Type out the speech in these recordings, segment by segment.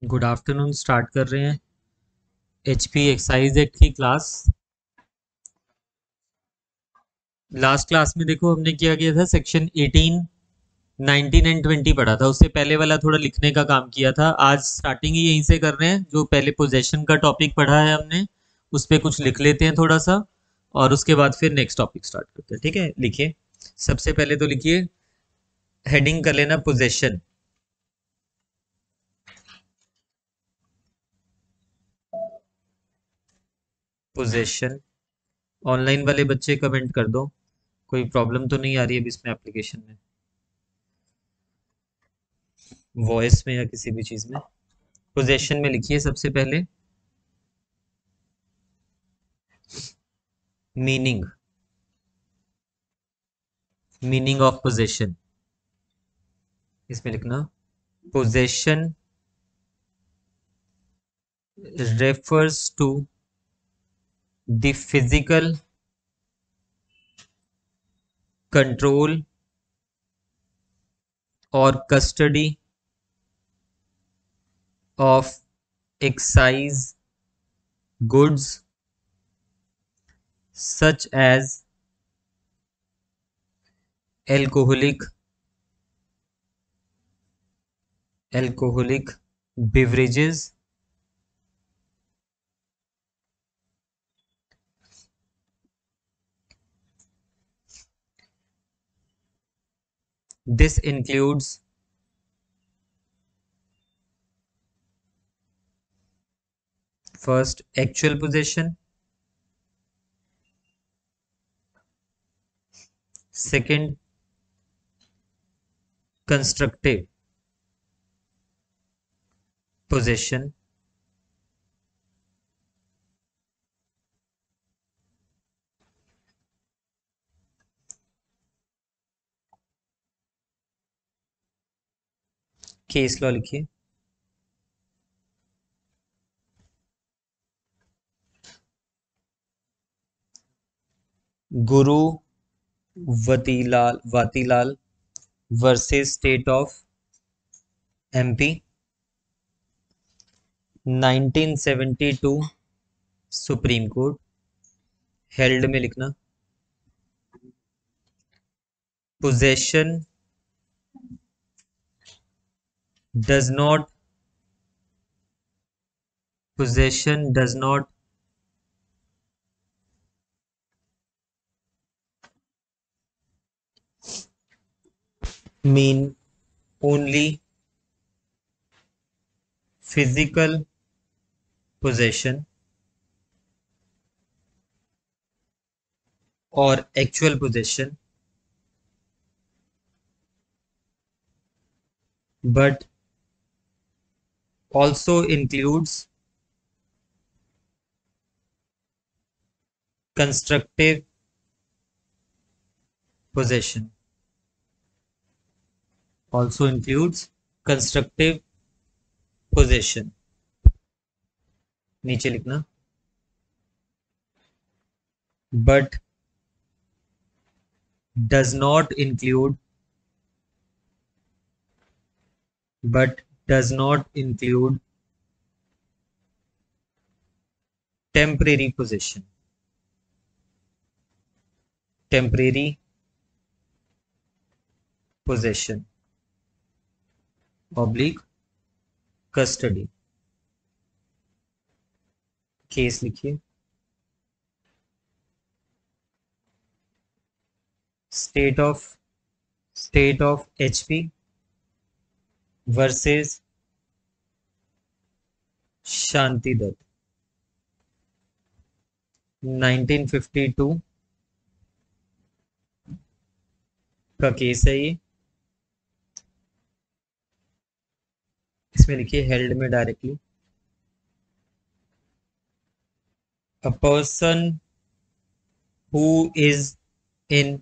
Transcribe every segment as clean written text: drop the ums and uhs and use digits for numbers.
Good afternoon. Start कर रहे हैं एचपी एक्सरसाइज एट की क्लास। लास्ट क्लास में देखो हमने क्या किया था, सेक्शन 18, 19 एंड 20 पढ़ा था। उससे पहले वाला थोड़ा लिखने का काम किया था। आज स्टार्टिंग ही यहीं से कर रहे हैं। जो पहले पोजेशन का टॉपिक पढ़ा है हमने, उस पर कुछ लिख लेते हैं थोड़ा सा, और उसके बाद फिर नेक्स्ट टॉपिक स्टार्ट करते हैं। ठीक है, लिखिए। सबसे पहले तो लिखिए, हेडिंग कर लेना पोजेशन। पोजेशन। ऑनलाइन वाले बच्चे कमेंट कर दो, कोई प्रॉब्लम तो नहीं आ रही है अभी इसमें एप्लीकेशन में, वॉइस में या किसी भी चीज में। पोजेशन में लिखिए सबसे पहले मीनिंग। मीनिंग ऑफ पोजेशन इसमें लिखना। Possession refers to the physical control और custody of excise goods such as alcoholic beverages, this includes first actual possession, second constructive possession, case law लिखिए। Guru Vatilal versus state of MP 1972 Supreme court. Held में लिखना, possession does not possession does not mean only physical possession or actual possession, but also includes constructive possession. Also includes constructive possession। नीचे लिखना, but does not include but does not include temporary possession। temporary possession oblique custody। Case लिखिए। State of HP versus Shanti Datt 1952 का case है ये। इसमें लिखिए held में directly, a person who is in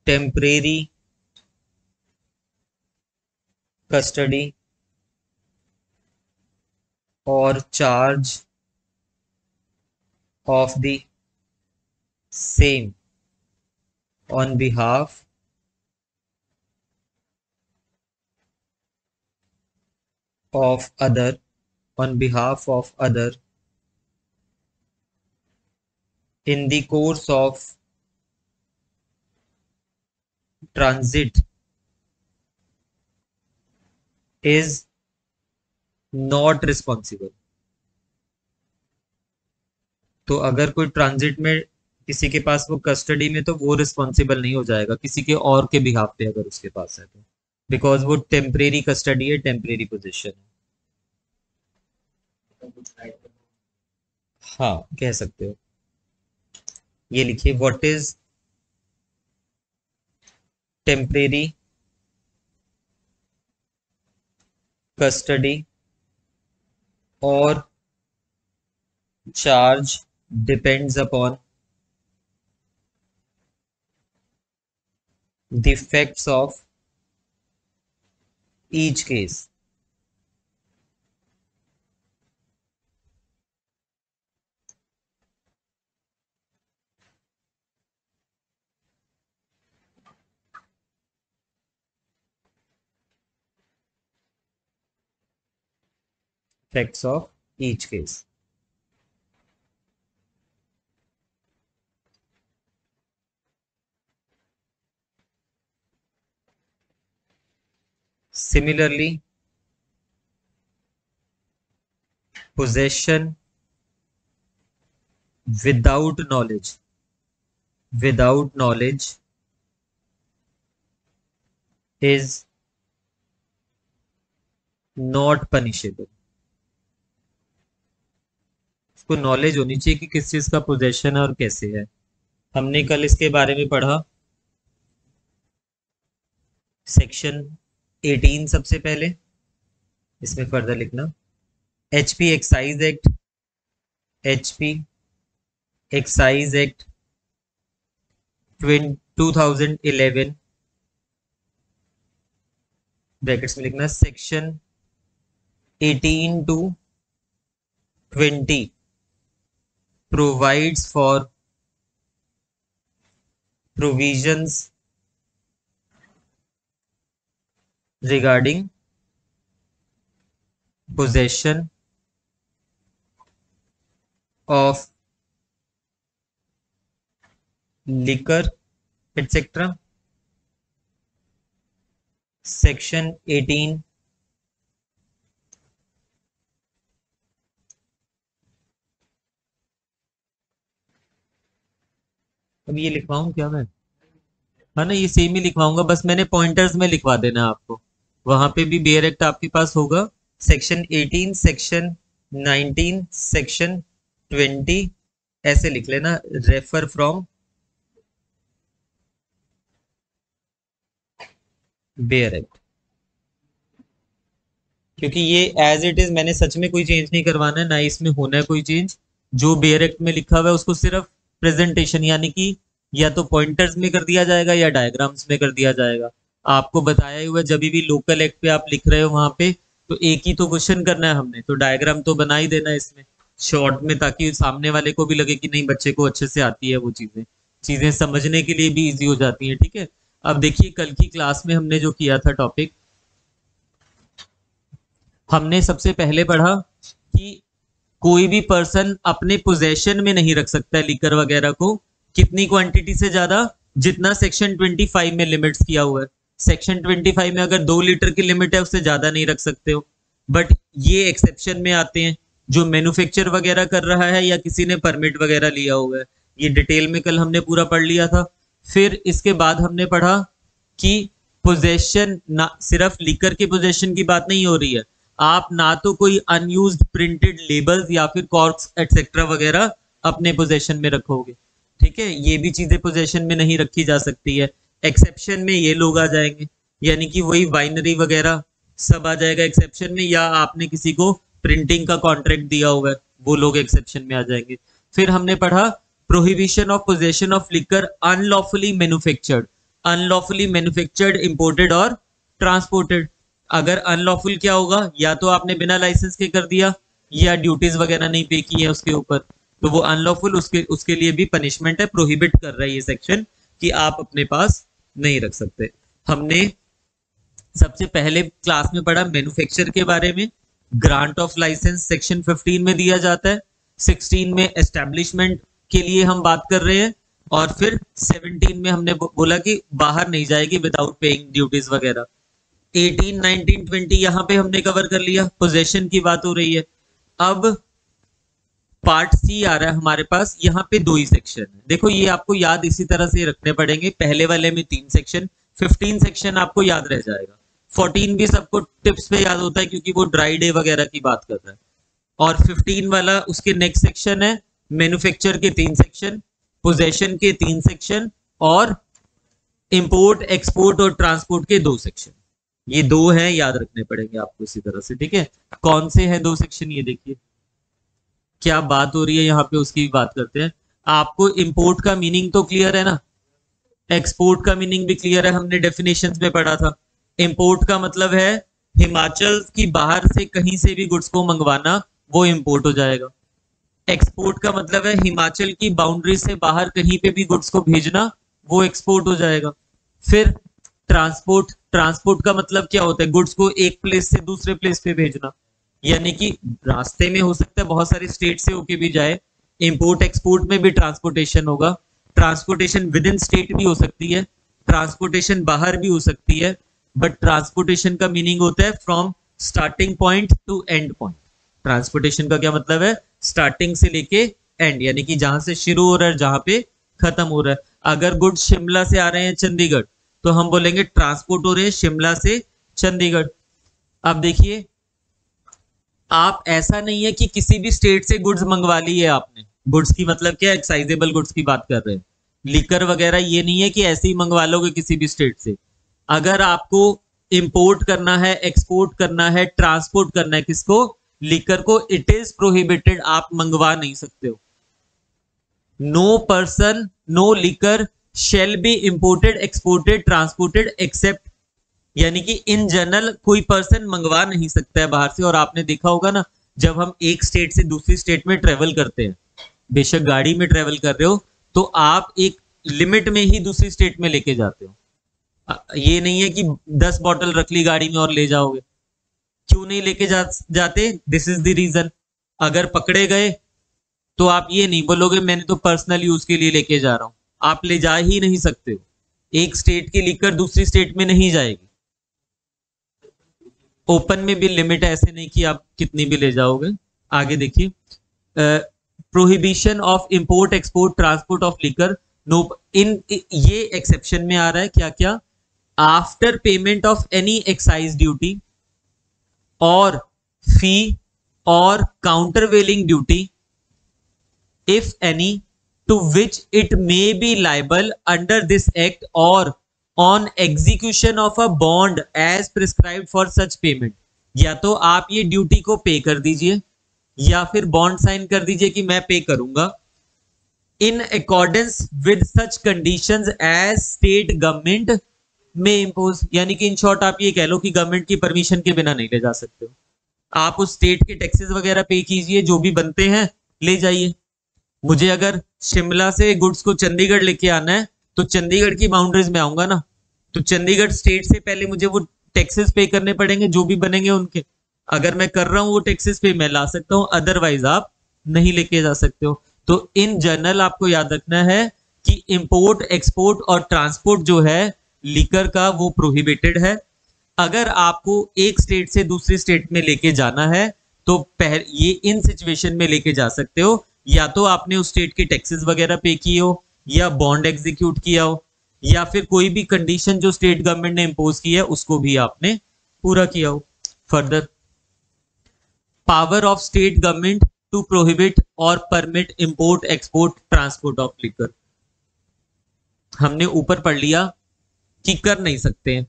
temporary custody और charge of the same on behalf of other, on behalf of other, in the course of transit is not responsible. तो अगर कोई ट्रांजिट में किसी के पास वो कस्टडी में, तो वो रिस्पॉन्सिबल नहीं हो जाएगा किसी के और के बिहाफ पे अगर उसके पास है तो, बिकॉज वो टेम्परेरी कस्टडी है, टेम्परेरी पोजीशन है। हाँ, कह सकते हो। ये लिखिए, व्हाट इज टेम्परेरी कस्टडी और charge depends upon the facts of each case. Facts of each case. Similarly, possession without knowledge is not punishable. उसको नॉलेज होनी चाहिए कि किस चीज का पोजेशन है और कैसे है। हमने कल इसके बारे में पढ़ा। सेक्शन 18 सबसे पहले, इसमें फर्दर लिखना HP excise act, HP excise act 2011, brackets में लिखना section 18 to 20 provides for provisions regarding possession of liquor etc. Section 18 अब ये लिखवाऊं क्या मैं? हाँ ना, ये सेम ही लिखवाऊंगा, बस मैंने पॉइंटर्स में लिखवा देना है आपको। वहां पे भी बेयर एक्ट आपके पास होगा, सेक्शन 18, सेक्शन 19, सेक्शन 20 ऐसे लिख लेना, रेफर फ्रॉम बेयर एक्ट, क्योंकि ये एज इट इज मैंने सच में कोई चेंज नहीं करवाना है, ना इसमें होना है कोई चेंज। जो बेयर एक्ट में लिखा हुआ है उसको सिर्फ प्रेजेंटेशन यानी कि या तो पॉइंटर्स में कर दिया जाएगा या डायग्राम्स में कर दिया जाएगा। आपको बताया ही हुआ, जब भी लोकल एक्ट पे आप लिख रहे हो वहां पे तो एक ही तो क्वेश्चन करना है हमने, तो डायग्राम तो बना ही देना है इसमें शॉर्ट में, ताकि सामने वाले को भी लगे कि नहीं बच्चे को अच्छे से आती है वो चीजें, चीजें समझने के लिए भी इजी हो जाती है। ठीक है, अब देखिए कल की क्लास में हमने जो किया था टॉपिक, हमने सबसे पहले पढ़ा कि कोई भी पर्सन अपने पोजेशन में नहीं रख सकता है लिकर वगैरह को, कितनी क्वांटिटी से ज्यादा, जितना सेक्शन 25 में लिमिट्स किया हुआ है। सेक्शन 25 में अगर 2 लीटर की लिमिट है उससे ज्यादा नहीं रख सकते हो, बट ये एक्सेप्शन में आते हैं जो मैन्युफैक्चर वगैरह कर रहा है या किसी ने परमिट वगैरह लिया हुआ है। ये डिटेल में कल हमने पूरा पढ़ लिया था। फिर इसके बाद हमने पढ़ा कि पोजेशन ना सिर्फ लिकर के पोजेशन की बात नहीं हो रही है, आप ना तो कोई अनयूज्ड प्रिंटेड लेबल्स या फिर कॉर्क्स एटसेट्रा वगैरह अपने पोजेशन में रखोगे। ठीक है, ये भी चीजें पोजेशन में नहीं रखी जा सकती है। एक्सेप्शन में ये लोग आ जाएंगे, यानी कि वही वाइनरी वगैरह सब आ जाएगा एक्सेप्शन में, या आपने किसी को प्रिंटिंग का कॉन्ट्रैक्ट दिया हुआ है वो लोग एक्सेप्शन में आ जाएंगे। फिर हमने पढ़ा prohibition of possession of liquor unlawfully manufactured, unlawfully manufactured, imported और ट्रांसपोर्टेड। अगर अनलॉफुल क्या होगा, या तो आपने बिना लाइसेंस के कर दिया या ड्यूटीज वगैरह नहीं पे की है उसके ऊपर, तो वो अनलॉफुल, उसके लिए भी पनिशमेंट है, प्रोहिबिट कर रहा है ये सेक्शन कि आप अपने पास नहीं रख सकते। हमने सबसे पहले क्लास में पढ़ा मैन्युफैक्चर के बारे में, ग्रांट ऑफ लाइसेंस सेक्शन 15 में दिया जाता है, 16 में एस्टेब्लिशमेंट के लिए हम बात कर रहे हैं, और फिर 17 में हमने बोला कि बाहर नहीं जाएगी विदाउट पेइंग ड्यूटीज वगैरह। 18, 19, 20 यहाँ पे हमने कवर कर लिया, पोजेशन की बात हो रही है। अब पार्ट सी आ रहा है हमारे पास, यहाँ पे 2 ही सेक्शन है। देखो ये आपको याद इसी तरह से रखने पड़ेंगे, पहले वाले में 3 सेक्शन, 15 सेक्शन आपको याद रह जाएगा। 14 भी सबको टिप्स पे याद होता है क्योंकि वो ड्राई डे वगैरह की बात कर रहा है। और 15 वाला उसके नेक्स्ट सेक्शन है, मैन्युफैक्चर के 3 सेक्शन, पोजेशन के 3 सेक्शन, और इंपोर्ट एक्सपोर्ट और ट्रांसपोर्ट के 2 सेक्शन। ये 2 हैं, याद रखने पड़ेंगे आपको इसी तरह से, ठीक है। कौन से हैं 2 सेक्शन, ये देखिए क्या बात हो रही है यहाँ पे, उसकी भी बात करते हैं। आपको इंपोर्ट का मीनिंग तो क्लियर है ना, एक्सपोर्ट का मीनिंग भी क्लियर है, हमने डेफिनेशंस में पढ़ा था। इंपोर्ट का मतलब है हिमाचल की बाहर से कहीं से भी गुड्स को मंगवाना, वो इंपोर्ट हो जाएगा। एक्सपोर्ट का मतलब है हिमाचल की बाउंड्री से बाहर कहीं पे भी गुड्स को भेजना, वो एक्सपोर्ट हो जाएगा। फिर ट्रांसपोर्ट, ट्रांसपोर्ट का मतलब क्या होता है, गुड्स को एक प्लेस से दूसरे प्लेस पे भेजना, यानी कि रास्ते में हो सकता है बहुत सारे स्टेट से होके भी जाए। इंपोर्ट एक्सपोर्ट में भी ट्रांसपोर्टेशन होगा, ट्रांसपोर्टेशन विद इन स्टेट भी हो सकती है, ट्रांसपोर्टेशन बाहर भी हो सकती है, बट ट्रांसपोर्टेशन का मीनिंग होता है from starting point two and point. Transportation का क्या मतलब है, स्टार्टिंग से लेके एंड, यानी कि जहां से शुरू हो रहा है जहां पे खत्म हो रहा है। अगर गुड्स शिमला से आ रहे हैं चंडीगढ़, तो हम बोलेंगे ट्रांसपोर्ट हो रहे हैं शिमला से चंडीगढ़। अब देखिए, आप ऐसा नहीं है कि किसी भी स्टेट से गुड्स मंगवा ली है आपने, गुड्स की मतलब क्या, एक्साइजेबल गुड्स की बात कर रहे हैं, लिकर वगैरह ये नहीं है कि ऐसे ही मंगवा लोगे किसी भी स्टेट से। अगर आपको इंपोर्ट करना है, एक्सपोर्ट करना है, ट्रांसपोर्ट करना है किसको, लिकर को, इट इज प्रोहिबिटेड, आप मंगवा नहीं सकते हो। No person, no liquor shall be imported, exported, transported except, यानी कि इन जनरल कोई पर्सन मंगवा नहीं सकता है बाहर से। और आपने देखा होगा ना, जब हम एक स्टेट से दूसरी स्टेट में ट्रेवल करते हैं, बेशक गाड़ी में ट्रेवल कर रहे हो, तो आप एक लिमिट में ही दूसरी स्टेट में लेके जाते हो। ये नहीं है कि 10 बॉटल रख ली गाड़ी में और ले जाओगे। क्यों नहीं लेके जाते, दिस इज द रीजन। अगर पकड़े गए तो आप ये नहीं बोलोगे मैंने तो पर्सनल यूज के लिए लेके जा रहा हूं, आप ले जा ही नहीं सकते हो। एक स्टेट की लिकर दूसरी स्टेट में नहीं जाएगी। ओपन में भी लिमिट है, ऐसे नहीं कि आप कितनी भी ले जाओगे। आगे देखिए, prohibition of import export transport of liquor, no, इन ये एक्सेप्शन में आ रहा है क्या क्या, after payment of any excise duty और फी और countervailing duty, if any, to which it may be liable under this act or on execution of a bond as prescribed for such payment। या तो आप ये duty को पे कर दीजिए या फिर बॉन्ड साइन कर दीजिए कि मैं पे करूंगा, in accordance with such conditions as state government may impose। यानी कि इन शॉर्ट आप ये कह लो कि गवर्नमेंट की परमिशन के बिना नहीं ले जा सकते हो। आप उस स्टेट के टैक्सेस वगैरह पे कीजिए, जो भी बनते हैं ले जाइए। मुझे अगर शिमला से गुड्स को चंडीगढ़ लेके आना है तो चंडीगढ़ की बाउंड्रीज में आऊंगा ना, तो चंडीगढ़ स्टेट से पहले मुझे वो टैक्सेस पे करने पड़ेंगे जो भी बनेंगे उनके। अगर मैं कर रहा हूं वो टैक्सेस पे मैं ला सकता हूं, अदरवाइज आप नहीं लेके जा सकते हो। तो इन जनरल आपको याद रखना है कि इंपोर्ट एक्सपोर्ट और ट्रांसपोर्ट जो है लिकर का वो प्रोहिबिटेड है। अगर आपको एक स्टेट से दूसरी स्टेट में लेके जाना है तो ये इन सिचुएशन में लेके जा सकते हो, या तो आपने उस स्टेट के टैक्सेस वगैरह पे किए हो, या बॉन्ड एग्जीक्यूट किया हो, या फिर कोई भी कंडीशन जो स्टेट गवर्नमेंट ने इंपोज की है उसको भी आपने पूरा किया हो। Further, power of state government to prohibit और permit import export transport of liquor, हमने ऊपर पढ़ लिया कि कर नहीं सकते हैं,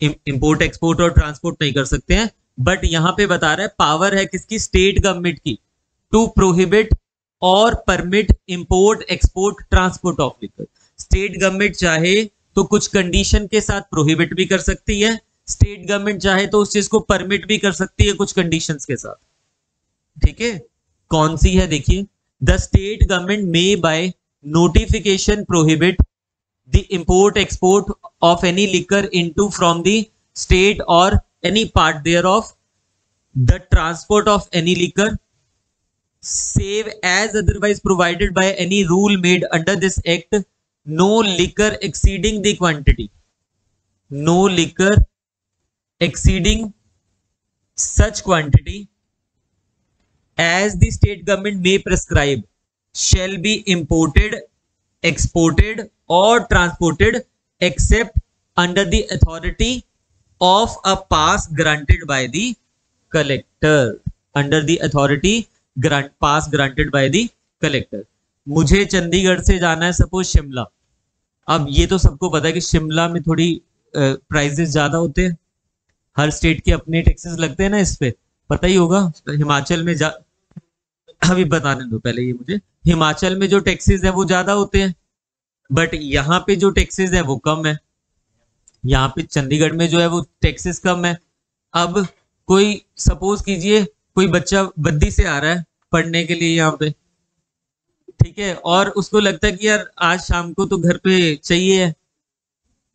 इंपोर्ट एक्सपोर्ट और ट्रांसपोर्ट नहीं कर सकते हैं, बट यहां पे बता रहा है पावर है किसकी, स्टेट गवर्नमेंट की, टू प्रोहिबिट और permit import export transport of liquor. State government चाहे तो कुछ कंडीशन के साथ प्रोहिबिट भी कर सकती है, स्टेट गवर्नमेंट चाहे तो उस चीज को परमिट भी कर सकती है कुछ कंडीशंस के साथ। ठीक है, कौन सी है देखिए, the state government may by notification prohibit the import export of any liquor into from the state और any part thereof the transport of any liquor save as otherwise provided by any rule made under this act, no liquor exceeding the quantity, no liquor exceeding such quantity as the state government may prescribe shall be imported, exported or transported except under the authority of a pass granted by the collector, under the authority pass granted by the collector. मुझे चंडीगढ़ से जाना है suppose Shimla. अब ये तो सबको पता है कि शिमला में थोड़ी प्राइसेस ज्यादा होते हैं, हर स्टेट के अपने टैक्सेस लगते हैं ना, इस पे पता ही होगा। हिमाचल में अभी बताने दो पहले ये मुझे, हिमाचल में जो टैक्सेस है वो ज्यादा होते हैं, बट यहाँ पे जो टैक्सेस है वो कम है। यहाँ पे चंडीगढ़ में जो है वो टैक्सेस कम है। अब कोई सपोज कीजिए कोई बच्चा बद्दी से आ रहा है पढ़ने के लिए यहाँ पे, ठीक है, और उसको लगता है कि यार आज शाम को तो घर पे चाहिए है,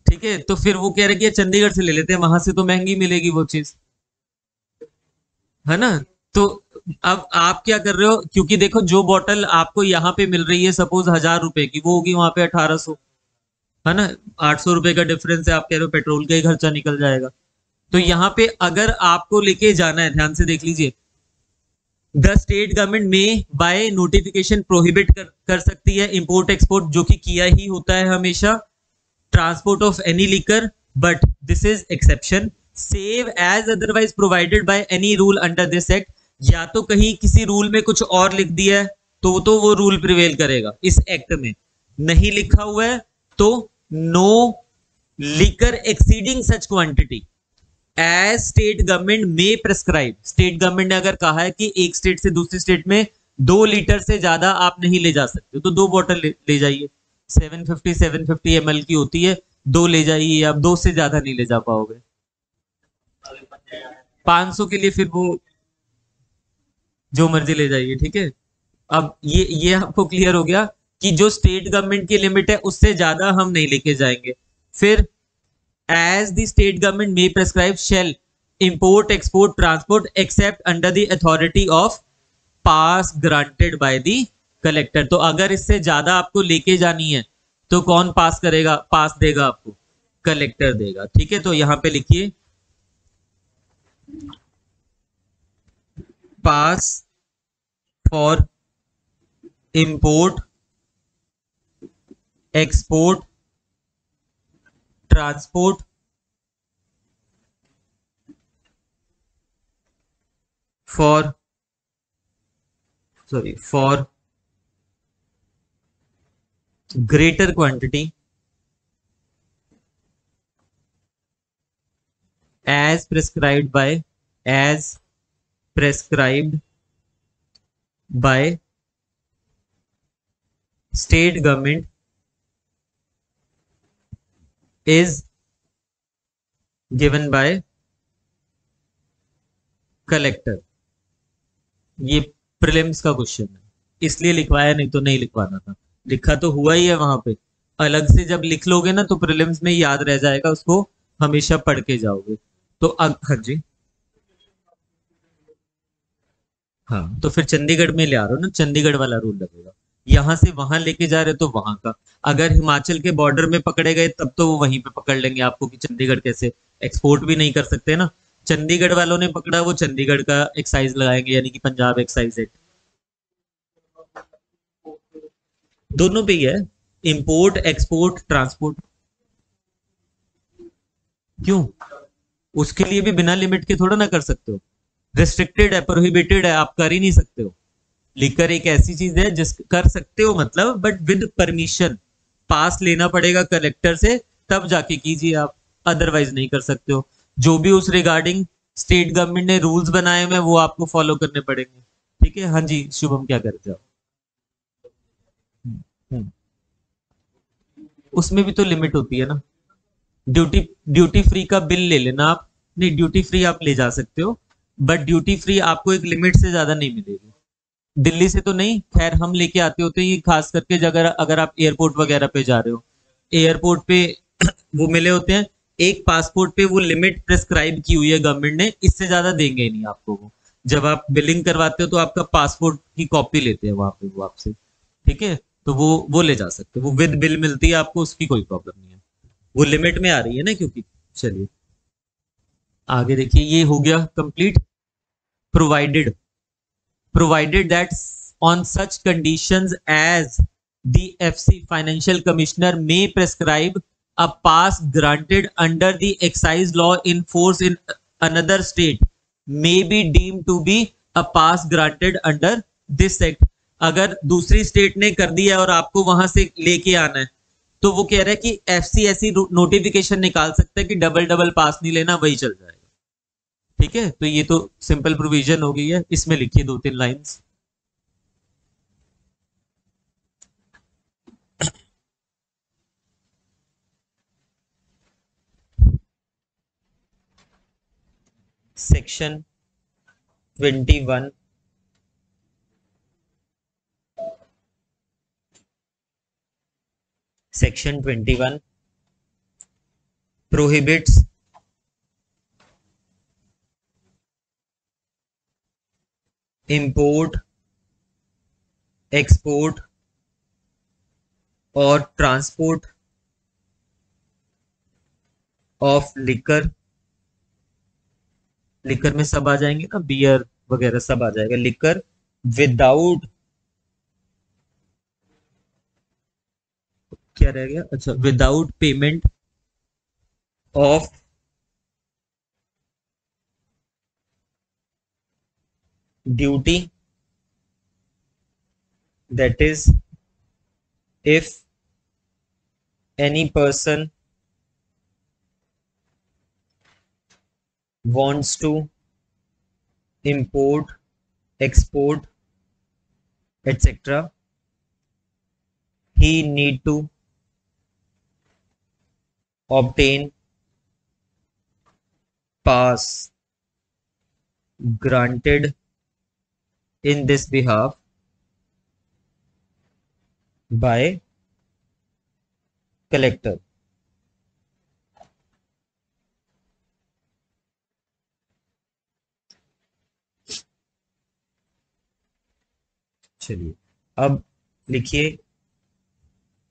ठीक है, तो फिर वो कह रहे कि चंडीगढ़ से ले लेते हैं, वहां से तो महंगी मिलेगी वो चीज, है ना। तो अब आप क्या कर रहे हो, क्योंकि देखो जो बोतल आपको यहाँ पे मिल रही है सपोज 1000 रुपए की, वो होगी वहां पे 1800, है ना, 800 रुपए का डिफरेंस है। आप कह रहे हो पेट्रोल का ही खर्चा निकल जाएगा। तो यहाँ पे अगर आपको लेके जाना है, ध्यान से देख लीजिए, द स्टेट गवर्नमेंट में बाय नोटिफिकेशन प्रोहिबिट कर सकती है इंपोर्ट एक्सपोर्ट, जो कि किया ही होता है हमेशा, transport of any liquor, but this is exception, save as otherwise provided by any rule under this act. या तो कहीं किसी रूल में कुछ और लिख दिया है तो वो रूल प्रिवेल करेगा इस एक्ट में, नहीं लिखा हुआ है तो नो लिकर एक्सीडिंग सच क्वांटिटी एज स्टेट गवर्नमेंट में प्रेस्क्राइब। स्टेट गवर्नमेंट ने अगर कहा है कि एक स्टेट से दूसरी स्टेट में 2 लीटर से ज्यादा आप नहीं ले जा सकते, तो 2 बोतल ले जाइए, 750 ml की होती है, 2 ले जाइए, आप 2 से ज्यादा नहीं ले जा पाओगे। 500 के लिए फिर वो जो मर्जी ले जाइए, ठीक है। अब ये आपको क्लियर हो गया कि जो स्टेट गवर्नमेंट की लिमिट है उससे ज्यादा हम नहीं लेके जाएंगे। फिर as the state government may prescribe shall import, export, transport except under the authority of pass granted by the collector। तो अगर इससे ज्यादा आपको लेके जानी है तो कौन पास करेगा, पास देगा आपको, कलेक्टर देगा, ठीक है। तो यहां पे लिखिए pass for import, export, transport for greater quantity as prescribed by state government is given by collector। ये प्रीलिम्स का क्वेश्चन है, इसलिए लिखवाया, नहीं तो नहीं लिखवाना था, लिखा तो हुआ ही है वहां पे। अलग से जब लिख लोगे ना तो प्रीलिम्स में याद रह जाएगा, उसको हमेशा पढ़ के जाओगे। तो हाँ जी, हाँ, तो फिर चंडीगढ़ में ले आ रहे हो ना, चंडीगढ़ वाला रूल लगेगा। यहां से वहां लेके जा रहे तो वहां का, अगर हिमाचल के बॉर्डर में पकड़े गए तब तो वो वहीं पे पकड़ लेंगे आपको कि चंडीगढ़ कैसे, एक्सपोर्ट भी नहीं कर सकते ना। चंडीगढ़ वालों ने पकड़ा, वो चंडीगढ़ का एक्साइज लगाएंगे, यानी कि पंजाब एक्साइज एक्ट, दोनों पे ही है, इंपोर्ट, एक्सपोर्ट, ट्रांसपोर्ट। क्यों, उसके लिए भी बिना लिमिट के थोड़ा ना कर सकते हो, रिस्ट्रिक्टेड है, प्रोहिबिटेड है, आप कर ही नहीं सकते हो। लिकर एक ऐसी चीज है जिस कर सकते हो मतलब, बट विद परमिशन, पास लेना पड़ेगा कलेक्टर से, तब जाके कीजिए आप, अदरवाइज नहीं कर सकते हो। जो भी उस रिगार्डिंग स्टेट गवर्नमेंट ने रूल्स बनाए हुए वो आपको फॉलो करने पड़ेंगे, ठीक है। हाँ जी शुभम, क्या करते हो? उसमें भी तो लिमिट होती है ना। ड्यूटी फ्री का बिल ले लेना आप, नहीं ड्यूटी फ्री आप ले जा सकते हो, बट ड्यूटी फ्री आपको एक लिमिट से ज्यादा नहीं मिलेगी। दिल्ली से तो नहीं, खैर हम लेके आते होते हैं ये, खास करके अगर आप एयरपोर्ट वगैरह पे जा रहे हो, एयरपोर्ट पे वो मिले होते हैं एक पासपोर्ट पे वो लिमिट प्रेस्क्राइब की हुई है गवर्नमेंट ने, इससे ज्यादा देंगे ही नहीं आपको वो। जब आप बिलिंग करवाते हो तो आपका पासपोर्ट की कॉपी लेते हैं वहां पे वो आपसे, ठीक है, तो वो ले जा सकते हो, वो विद बिल मिलती है आपको, उसकी कोई प्रॉब्लम नहीं है, वो लिमिट में आ रही है ना क्योंकि। चलिए आगे देखिए, ये हो गया complete. Provided, provided that on such conditions as the FC financial commissioner may prescribe a pass granted under the excise law in force in another state may be deemed to be a pass granted under this act। अगर दूसरी state ने कर दिया है और आपको वहां से लेके आना है, तो वो कह रहा है कि एफसी ऐसी नोटिफिकेशन निकाल सकता है कि डबल डबल पास नहीं लेना, वही चल जाएगा, ठीक है। तो ये तो सिंपल प्रोविजन हो गई है, इसमें लिखिए 2-3 lines. Section 21 section 21 prohibits import, export और ट्रांसपोर्ट ऑफ लिकर, लिकर में सब आ जाएंगे ना, बियर वगैरह सब आ जाएगा, लिकर विदाउट, क्या रह गया, अच्छा, without payment of duty, that is if any person wants to import, export, etc., he need to obtain pass granted in this behalf by collector। चलिए अब लिखिए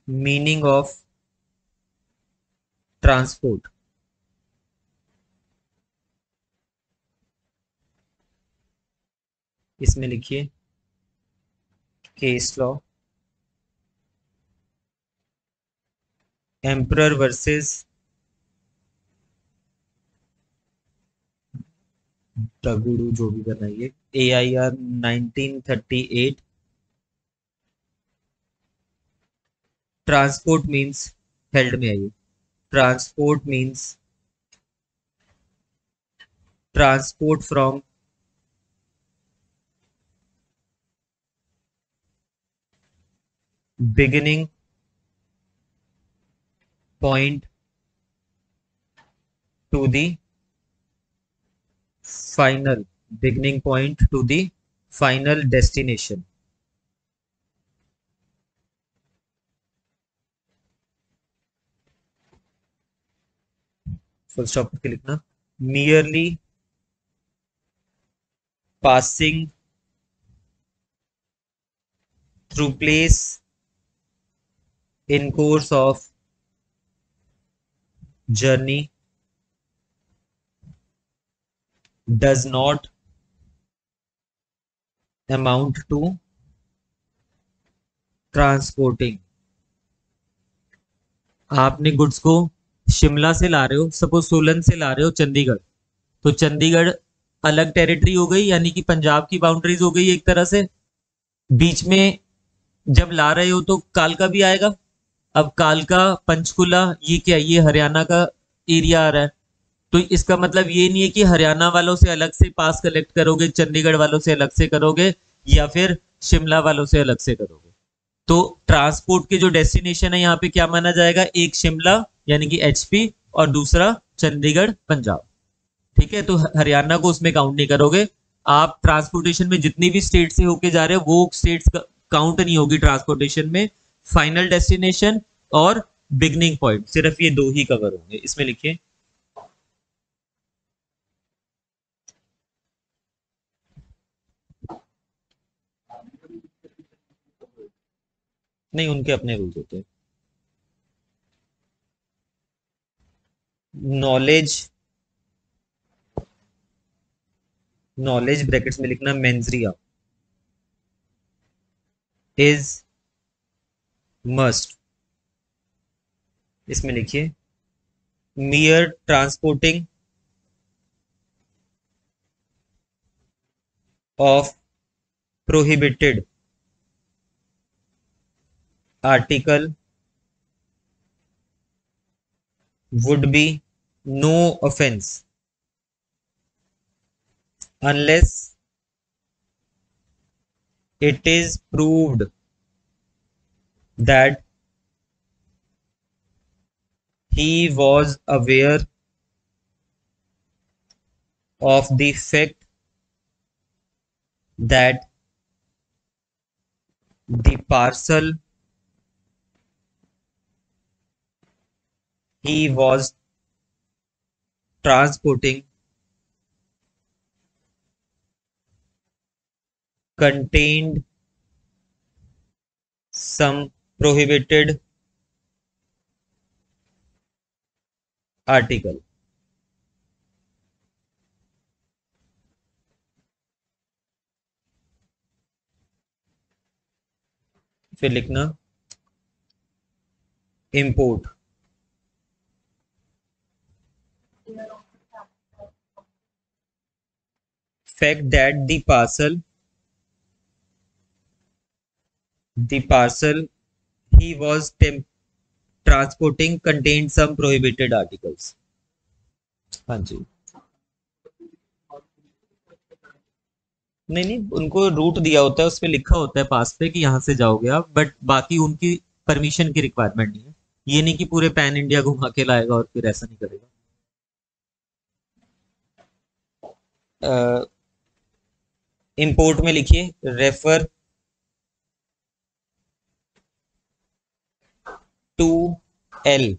मीनिंग ऑफ ट्रांसपोर्ट। इसमें लिखिए केस लॉ, एम्परर वर्सेस तगुड़ू, जो भी बनाइए, AIR 1938। Transport means, held में आइए, transport means transport from beginning point to the final, beginning point to the final destination। Full stop के लिखना, merely passing through place in course of journey does not amount to transporting। आपने goods को शिमला से ला रहे हो, suppose Solan से ला रहे हो चंडीगढ़, तो चंडीगढ़ अलग टेरिटरी हो गई, यानी कि पंजाब की बाउंड्रीज हो गई एक तरह से। बीच में जब ला रहे हो तो कालका भी आएगा। अब कालका, पंचकुला, ये क्या, ये हरियाणा का एरिया आ रहा है, तो इसका मतलब ये नहीं है कि हरियाणा वालों से अलग से पास कलेक्ट करोगे, चंडीगढ़ वालों से अलग से करोगे, या फिर शिमला वालों से अलग से करोगे। तो ट्रांसपोर्ट के जो डेस्टिनेशन है यहाँ पे क्या माना जाएगा, एक शिमला यानी कि HP और दूसरा चंडीगढ़ पंजाब, ठीक है। तो हरियाणा को उसमें काउंट नहीं करोगे। आप ट्रांसपोर्टेशन में जितनी भी स्टेट से होके जा रहे हो वो स्टेट्स काउंट नहीं होगी ट्रांसपोर्टेशन में। फाइनल डेस्टिनेशन और बिगनिंग पॉइंट, सिर्फ ये दो ही कवर होंगे। इसमें लिखिए नहीं, उनके अपने रूल्स होते हैं। नॉलेज, नॉलेज ब्रैकेट्स में लिखना मेंजरिया इज मस्ट, इसमें लिखिए मियर transporting of prohibited article would be no offense unless it is proved that he was aware of the fact that the parcel he was transporting contained some prohibited article. फिर लिखना import, fact that the parcel he was transporting contained some prohibited articles. हाँ जी, नहीं नहीं, उनको root दिया होता है, उस पे लिखा होता है पास पे कि यहाँ से जाओगे आप, बट बाकी उनकी परमिशन की रिक्वायरमेंट नहीं है। ये नहीं कि पूरे पैन इंडिया घुमा के लाएगा और फिर ऐसा नहीं करेगा। इंपोर्ट में लिखिए रेफर टू एल,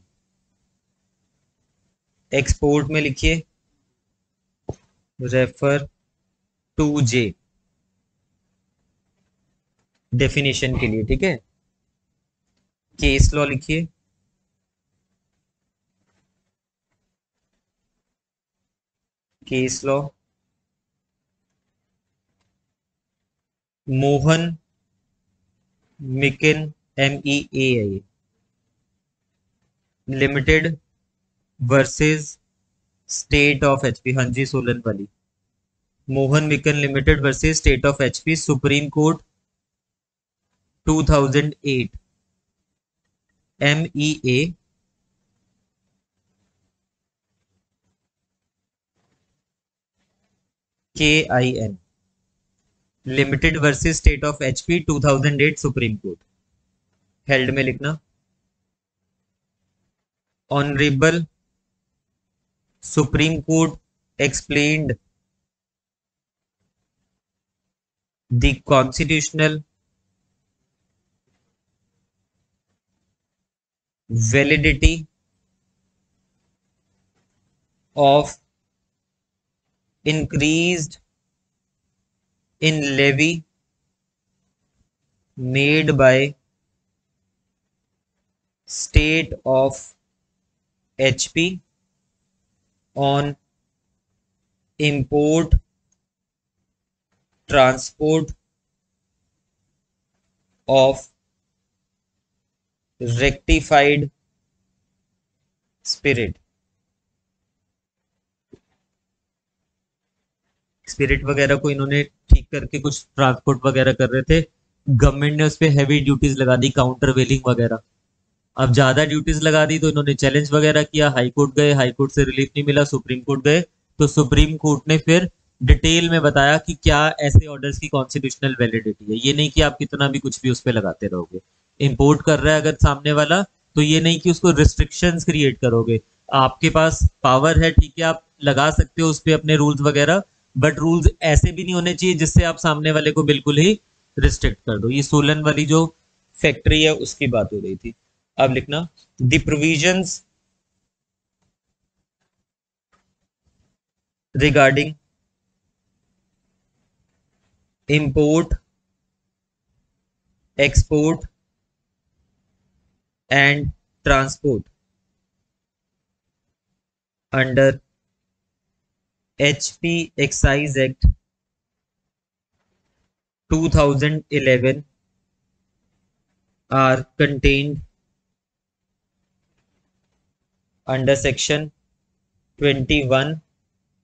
एक्सपोर्ट में लिखिए रेफर टू जे, डेफिनेशन के लिए, ठीक है। केस लॉ लिखिए case law Mohan Meakin MEA limited versus state of HP। हाँ जी, सोलन वाली Mohan Meakin limited versus state of HP, supreme court 2008, MEA KIN limited versus state of HP 2008 supreme court. Held में लिखना honourable supreme court explained the constitutional validity of increased in levy made by state of HP on import, transport of rectified spirit वगैरह को इन्होंने ठीक करके कुछ transport वगैरह कर रहे थे, गवर्नमेंट ने उस पर हैवी ड्यूटीज लगा दी, काउंटर वेलिंग वगैरह। अब ज्यादा ड्यूटीज लगा दी तो इन्होंने चैलेंज वगैरह किया, हाई कोर्ट गए, हाई कोर्ट से रिलीफ नहीं मिला, सुप्रीम कोर्ट गए, तो सुप्रीम कोर्ट ने फिर डिटेल में बताया कि क्या ऐसे ऑर्डर्स की कॉन्स्टिट्यूशनल वैलिडिटी है। ये नहीं कि आप कितना भी कुछ भी उस पर लगाते रहोगे। इंपोर्ट कर रहा है अगर सामने वाला, तो ये नहीं कि उसको रिस्ट्रिक्शंस क्रिएट करोगे। आपके पास पावर है, ठीक है, आप लगा सकते हो उस पर अपने रूल्स वगैरह, बट रूल्स ऐसे भी नहीं होने चाहिए जिससे आप सामने वाले को बिल्कुल ही रिस्ट्रिक्ट कर दो। ये सोलन वाली जो फैक्ट्री है उसकी बात हो रही थी। अब लिखना the provisions regarding import, export and transport under HP Excise Act 2011 are contained under section 21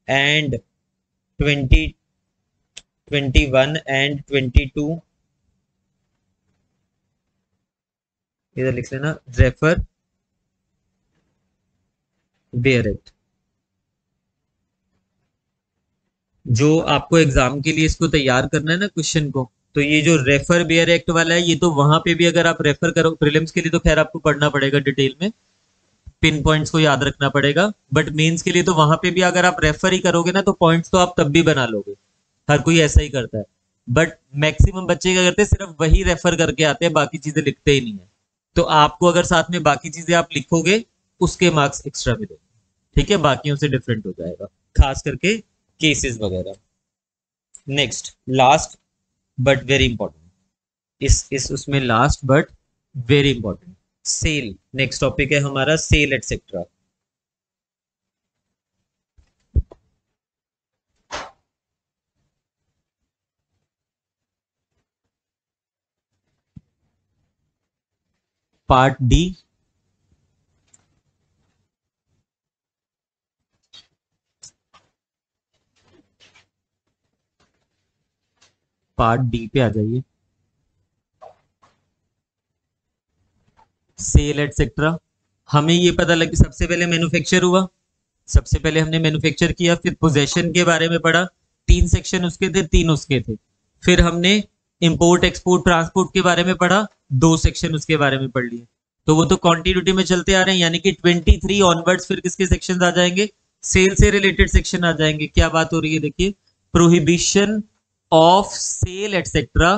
and 20 21 and 22, इधर लिख लेना, रेफर बेयर एक्ट। जो आपको एग्जाम के लिए इसको तैयार करना है ना क्वेश्चन को, तो ये जो रेफर बेयर एक्ट वाला है, ये तो वहां पे भी अगर आप रेफर करो, प्रीलिम्स के लिए तो खैर आपको पढ़ना पड़ेगा डिटेल में, पिन पॉइंट्स को याद रखना पड़ेगा, बट मेंस के लिए तो वहां पे भी अगर आप रेफर ही करोगे ना, तो पॉइंट्स तो आप तब भी बना लोगे, हर कोई ऐसा ही करता है। बट मैक्सिमम बच्चे क्या करते हैं, सिर्फ वही रेफर करके आते हैं, बाकी चीजें लिखते ही नहीं है। तो आपको अगर साथ में बाकी चीजें आप लिखोगे, उसके मार्क्स एक्स्ट्रा मिलेंगे, ठीक है, बाकियों से डिफरेंट हो जाएगा, खास करके केसेस वगैरह। Next, last but very important, इस उसमें last but very important, sale. Next topic है हमारा sale etcetera. Part D, part D पे आ जाइए। सेल एटसेट्रा, हमें ये पता लगा, सबसे पहले मैन्युफैक्चर हुआ, सबसे पहले हमने मैन्युफैक्चर किया, फिर पोजेशन के बारे में पढ़ा, 3 सेक्शन उसके थे, 3 उसके थे। फिर हमने इंपोर्ट एक्सपोर्ट ट्रांसपोर्ट के बारे में पढ़ा, 2 सेक्शन उसके बारे में पढ़ लिए। तो वो तो कॉन्टिन्यूटी में चलते आ रहे हैं, यानी कि 23 ऑनवर्ड्स फिर किसके सेक्शन आ जाएंगे, सेल से रिलेटेड सेक्शन आ जाएंगे। क्या बात हो रही है, देखिए, prohibition of sale etcetera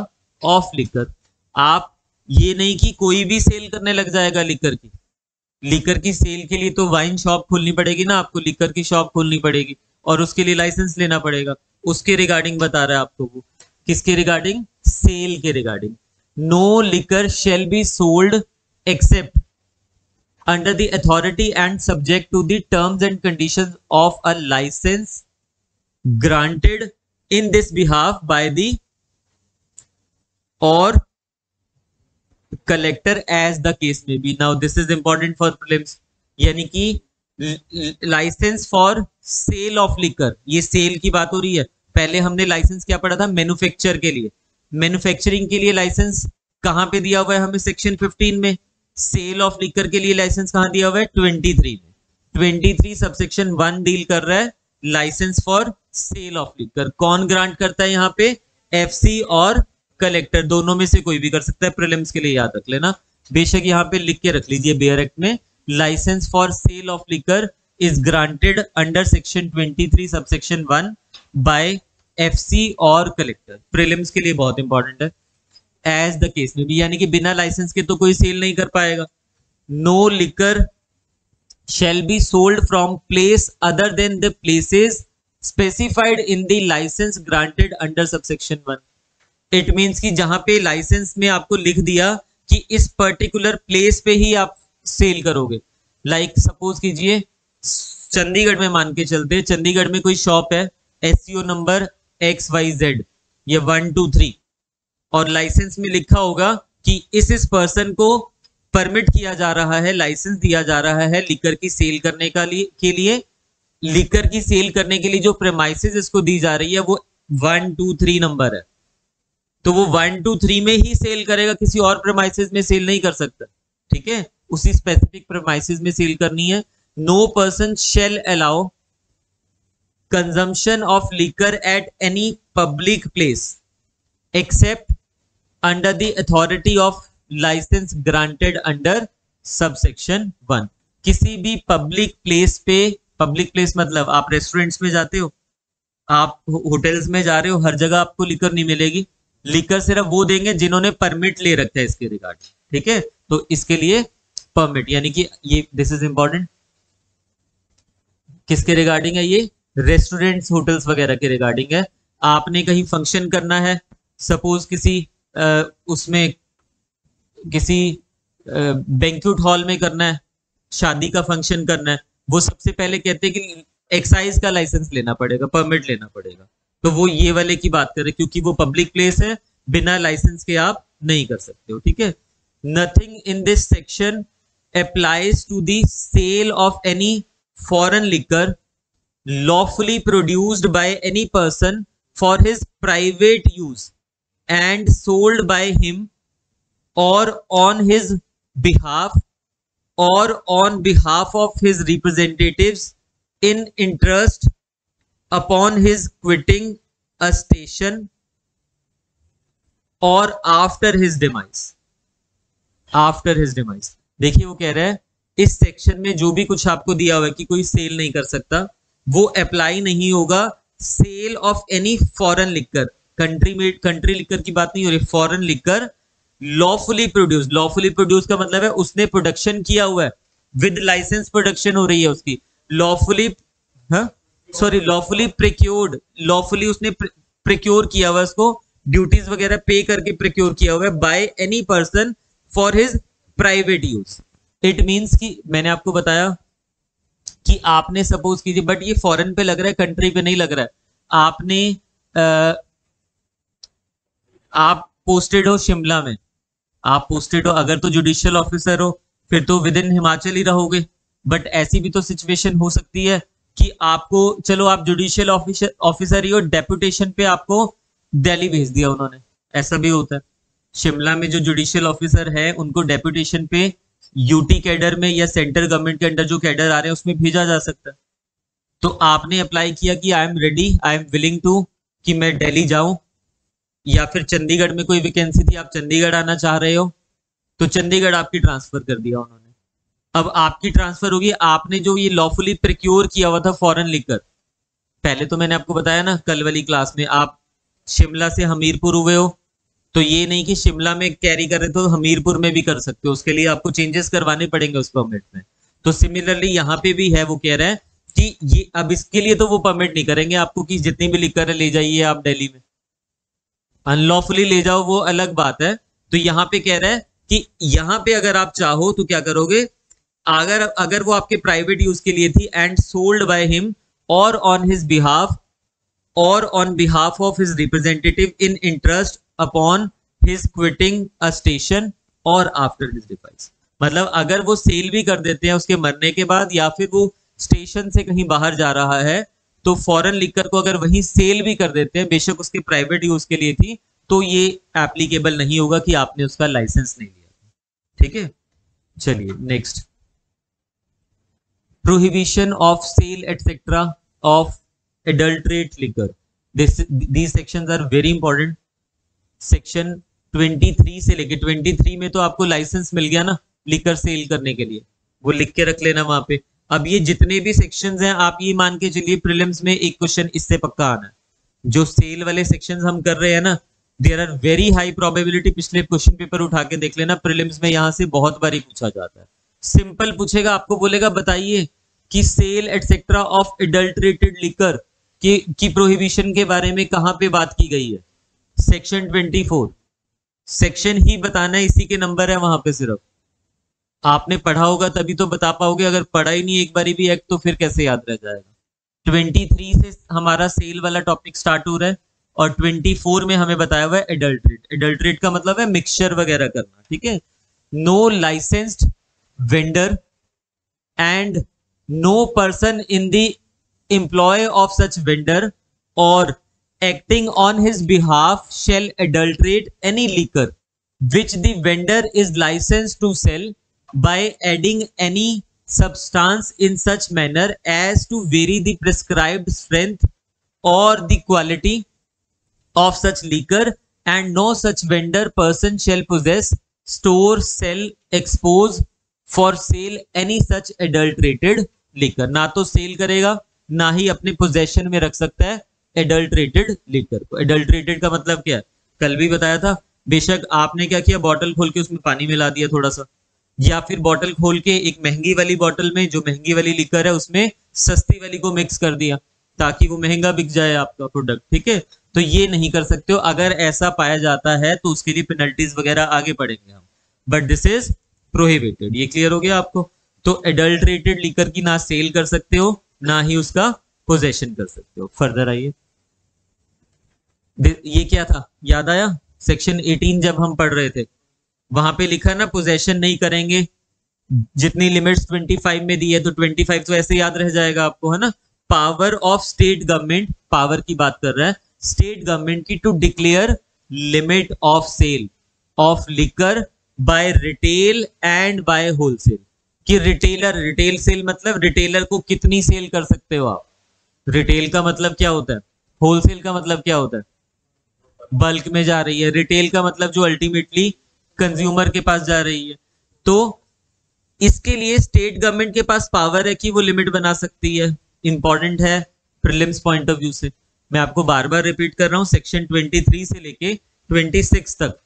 of liquor. आप ये नहीं कि कोई भी सेल करने लग जाएगा लिकर की, लिकर की सेल के लिए तो वाइन शॉप खोलनी पड़ेगी ना, आपको लिकर की शॉप खोलनी पड़ेगी और उसके लिए लाइसेंस लेना पड़ेगा। उसके रिगार्डिंग बता रहा है आपको वो, किसके रिगार्डिंग, सेल के regarding. No liquor shall be sold except under the authority and subject to the terms and conditions of a license granted in this behalf by the or collector as the case may be. Now this is important for prelims, यानी कि licence for sale of liquor, ये sale की बात हो रही है। पहले हमने लाइसेंस क्या पढ़ा था, मैन्युफैक्चर के लिए, मैन्युफैक्चरिंग के लिए लाइसेंस कहां पे दिया हुआ है हमें, सेक्शन 15 में। सेल ऑफ लिकर के लिए लाइसेंस कहां दिया हुआ है, 23 में। 23 सबसेक्शन 1 डील कर रहा है licence for sale of liquor. कौन ग्रांट करता है यहाँ पे, एफसी और कलेक्टर, दोनों में से कोई भी कर सकता है, प्रीलिम्स के लिए याद रख लेना। बेशक यहाँ पे लिख के रख लीजिए बेयर एक्ट में, licence for sale of liquor is granted under section 23 subsection 1 by FC और कलेक्टर। प्रीलिम्स के लिए बहुत इंपॉर्टेंट है। एज द केस में भी, यानी कि बिना लाइसेंस के तो कोई सेल नहीं कर पाएगा। No liquor shall be sold from place other than the places specified in the license granted under subsection 1. It means कि जहां पे लाइसेंस में आपको लिख दिया कि इस पर्टिकुलर प्लेस पे ही आप सेल करोगे। लाइक सपोज कीजिए चंडीगढ़ में मान के चलते, चंडीगढ़ में कोई शॉप है, SCO नंबर XYZ या 1 2 3, और लाइसेंस में लिखा होगा कि इस पर्सन को परमिट किया जा रहा है, लाइसेंस दिया जा रहा है लिकर की सेल करने के लिए लिकर की सेल करने के लिए जो प्रेमाइसेस इसको दी जा रही है वो 1 2 3 नंबर है, तो वो 1 2 3 में ही सेल करेगा, किसी और प्रेमाइसेस में सेल नहीं कर सकता। ठीक है, उसी स्पेसिफिक प्रेमाइसेस में सेल करनी है। No person shall allow consumption of liquor at any public place except under the authority of licence granted under subsection 1। किसी भी पब्लिक प्लेस पे, पब्लिक प्लेस मतलब आप रेस्टोरेंट्स में जाते हो, आप होटल्स में जा रहे हो, हर जगह आपको लिकर नहीं मिलेगी। लिकर सिर्फ वो देंगे जिन्होंने परमिट ले रखा है इसके रिगार्ड। ठीक है, तो इसके लिए परमिट, यानी कि ये दिस इज इंपॉर्टेंट, किसके रिगार्डिंग है ये, रेस्टोरेंट्स होटल्स वगैरह के रिगार्डिंग है। आपने कहीं फंक्शन करना है, सपोज किसी उसमें किसी बैंक्वेट हॉल में करना है, शादी का फंक्शन करना है, वो सबसे पहले कहते हैं कि एक्साइज का लाइसेंस लेना पड़ेगा, परमिट लेना पड़ेगा। तो वो ये वाले की बात करें, क्योंकि वो पब्लिक प्लेस है, बिना लाइसेंस के आप नहीं कर सकते हो, ठीक है। Nothing in this section applies to the sale of any foreign liquor lawfully produced by any person for his private use and sold by him or on his behalf or on behalf of his representatives in interest upon his quitting a station or after his demise. After his demise. देखिए वो कह रहा है इस section में जो भी कुछ आपको दिया हुआ है कि कोई सेल नहीं कर सकता, वो अप्लाई नहीं होगा sale of any foreign liquor. Country liquor की बात नहीं हो रही, foreign liquor lawfully produce. Lawfully produce का मतलब है उसने प्रोडक्शन किया हुआ है, विद लाइसेंस प्रोडक्शन हो रही है उसकी। लॉफुली लॉफुली प्रिक्योर्ड, लॉफुली उसने प्रिक्योर किया हुआ है, उसको ड्यूटीज वगैरह पे करके प्रिक्योर किया हुआ है by any person for his private use. It means कि मैंने आपको बताया कि आपने सपोज कीजिए, बट ये फॉरेन पे लग रहा है, कंट्री पे नहीं लग रहा है। आपने आप पोस्टेड हो शिमला में, आप पोस्टेड हो, अगर तो जुडिशियल ऑफिसर हो फिर तो विद इन हिमाचल ही रहोगे। बट ऐसी भी तो सिचुएशन हो सकती है कि आपको, चलो आप जुडिशियल ऑफिसर ही हो, डेपुटेशन पे आपको दिल्ली भेज दिया उन्होंने, ऐसा भी होता है। शिमला में जो जुडिशियल ऑफिसर है उनको डेपुटेशन पे यूटी कैडर में या सेंट्रल गवर्नमेंट के अंडर जो कैडर आ रहे हैं उसमें भेजा जा सकता है। तो आपने अप्लाई किया कि I am ready, I am willing to, कि मैं दिल्ली जाऊं, या फिर चंडीगढ़ में कोई वैकेंसी थी, आप चंडीगढ़ आना चाह रहे हो, तो चंडीगढ़ आपकी ट्रांसफर कर दिया उन्होंने। अब आपकी ट्रांसफर होगी, आपने जो ये लॉफुली प्रिक्योर किया हुआ था फॉरेन लिकर, पहले तो मैंने आपको बताया ना कल वाली क्लास में, आप शिमला से हमीरपुर हुए हो, तो ये नहीं कि शिमला में कैरी कर रहे तो हमीरपुर में भी कर सकते हो, उसके लिए आपको चेंजेस करवाने पड़ेंगे उस परमिट में। तो सिमिलरली यहाँ पे भी है, वो कह रहे हैं कि ये अब इसके लिए तो वो परमिट नहीं करेंगे आपको कि जितनी भी लिकर ले जाइए आप दिल्ली में, अनलॉफुली ले जाओ वो अलग बात है। तो यहाँ पे कह रहा है कि यहाँ पे अगर आप चाहो तो क्या करोगे, अगर वो आपके प्राइवेट यूज के लिए थी, एंड सोल्ड बाय हिम और ऑन हिज बिहाफ और on behalf of his representative in interest upon his quitting a station और आफ्टर हिज डिवाइस। मतलब अगर वो सेल भी कर देते हैं उसके मरने के बाद, या फिर वो स्टेशन से कहीं बाहर जा रहा है, तो फॉरेन लिकर को अगर वहीं सेल भी कर देते हैं, बेशक उसके प्राइवेट यूज के लिए थी, तो ये एप्लीकेबल नहीं होगा कि आपने उसका लाइसेंस नहीं लिया। ठीक है, चलिए next, prohibition of sale etcetera of adulterate liquor. these sections are very important। Section 23 से लेके 23 में तो आपको लाइसेंस मिल गया ना लिकर सेल करने के लिए, वो लिख के रख लेना वहां पे। अब ये जितने भी सेक्शंस हैं आप ये मान के चलिए प्रीलिम्स में एक क्वेश्चन इससे पक्का आना है। जो सेल वाले सेक्शंस हम कर रहे हैं ना, there are very high probability, पिछले क्वेश्चन पेपर उठा के देख लेना, प्रीलिम्स में यहाँ से बहुत बारी पूछा जाता है। सिंपल पूछेगा, आपको बोलेगा बताइए कि sale etcetera of adulterated liquor की प्रोहिबिशन के बारे में कहां पे बात की गई है। सेक्शन 24, सेक्शन ही बताना है, इसी के नंबर है वहां पे। सिर्फ आपने पढ़ा होगा तभी तो बता पाओगे, अगर पढ़ा ही नहीं एक बारी भी एक्ट तो फिर कैसे याद रह जाएगा। 23 से हमारा सेल वाला टॉपिक स्टार्ट हो रहा है और 24 में हमें बताया हुआ है एडल्ट्रेट। एडल्ट्रेट का मतलब है मिक्सचर वगैरह करना, ठीक है। No licensed vendor and no person in the employ of such vendor or acting on his behalf shall adulterate any liquor which the vendor is licensed to sell by adding any substance in such manner as to vary the prescribed strength or the quality of such liquor, and no such vendor person shall possess, store, sell, expose for sale any such adulterated liquor। ना तो cell करेगा ना ही अपने possession में रख सकता है adulterated liquor को। एडल्ट्रेटेड का मतलब क्या है, कल भी बताया था। बेशक आपने क्या किया, बॉटल खोल के उसमें पानी मिला दिया थोड़ा सा, या फिर बॉटल खोल के एक महंगी वाली बॉटल में जो महंगी वाली लिकर है उसमें सस्ती वाली को मिक्स कर दिया ताकि वो महंगा बिक जाए आपका प्रोडक्ट, ठीक है। तो ये नहीं कर सकते हो। अगर ऐसा पाया जाता है तो उसके लिए पेनल्टीज वगैरह आगे पढ़ेंगे हम, बट दिस इज प्रोहिबिटेड। ये क्लियर हो गया आपको? तो एडल्ट्रेटेड लिकर की ना सेल कर सकते हो ना ही उसका पोजेशन कर सकते हो। फर्दर आइए, ये क्या था याद आया? सेक्शन 18 जब हम पढ़ रहे थे वहां पे लिखा ना पोजेशन नहीं करेंगे, जितनी लिमिट्स 25 में दी है तो 25 तो ऐसे याद रह जाएगा आपको, है ना। Power of state government, power की बात कर रहा है स्टेट गवर्नमेंट की, to declare limit of sale of liquor by retail and by wholesale. कि रिटेलर, रिटेल सेल मतलब रिटेलर को कितनी सेल कर सकते हो आप। रिटेल का मतलब क्या होता है, होलसेल का मतलब क्या होता है, बल्क में जा रही है। रिटेल का मतलब जो अल्टीमेटली कंज्यूमर के पास जा रही है। तो इसके लिए स्टेट गवर्नमेंट के पास पावर है कि वो लिमिट बना सकती है। इंपॉर्टेंट है प्रीलिम्स पॉइंट ऑफ व्यू से। मैं आपको बार बार रिपीट कर रहा हूं, सेक्शन 23 से लेके 26 तक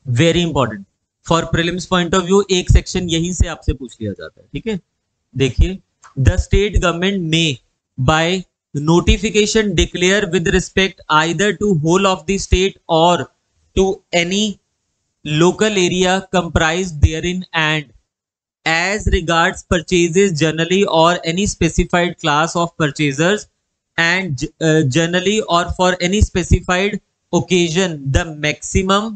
very important for prelims point of view. एक सेक्शन यहीं से आपसे पूछ लिया जाता है, ठीक है। देखिए, द स्टेट गवर्नमेंट में bye notification declare with respect either to whole of the state or to any local area comprised therein, and as regards purchases generally or any specified class of purchasers, and generally or for any specified occasion the maximum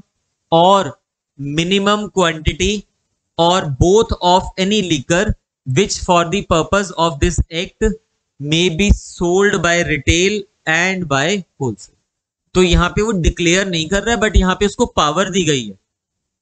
or minimum quantity or both of any liquor which for the purpose of this act may be sold by retail and by wholesale। तो यहां पे वो declare नहीं कर रहा है, but यहां पे उसको पावर दी गई है।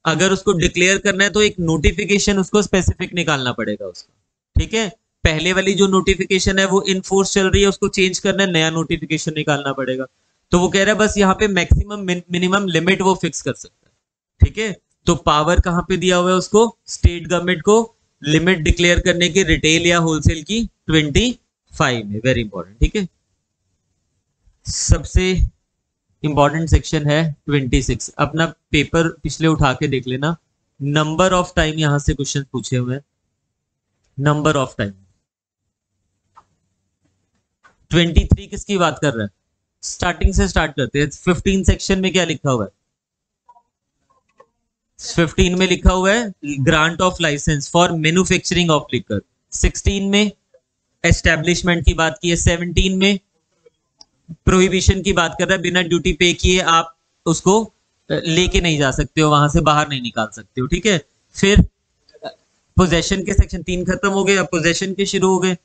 अगर उसको डिक्लेयर करना है तो एक नोटिफिकेशन उसको स्पेसिफिक निकालना पड़ेगा उसका, ठीक है। पहले वाली जो नोटिफिकेशन है वो इन फोर्स चल रही है, उसको चेंज करना है, नया नोटिफिकेशन निकालना पड़ेगा। तो वो कह रहा है बस यहाँ पे मैक्सिमम मिनिमम लिमिट वो फिक्स कर सकता है, ठीक है। तो पावर कहां पे दिया हुआ है उसको, स्टेट गवर्नमेंट को लिमिट डिक्लेयर करने की रिटेल या होलसेल की 25 में। वेरी इंपॉर्टेंट, ठीक है। सबसे इंपॉर्टेंट सेक्शन है 26। अपना पेपर पिछले उठा के देख लेना, नंबर ऑफ टाइम यहां से क्वेश्चन पूछे हुए हैं। नंबर ऑफ टाइम 23 किसकी बात कर रहा है, स्टार्टिंग से स्टार्ट करते हैं। 15 सेक्शन में क्या लिखा हुआ है, 15 में लिखा हुआ है grant of licence for manufacturing of liquor. 16 में एस्टेब्लिशमेंट की बात की है। 17 में प्रोहिबिशन की बात कर रहा है, बिना ड्यूटी पे किए आप उसको लेके नहीं जा सकते हो, वहां से बाहर नहीं निकाल सकते हो, ठीक है। फिर पोजेशन के सेक्शन 3 खत्म हो गए, अब पोजेशन के शुरू हो गए,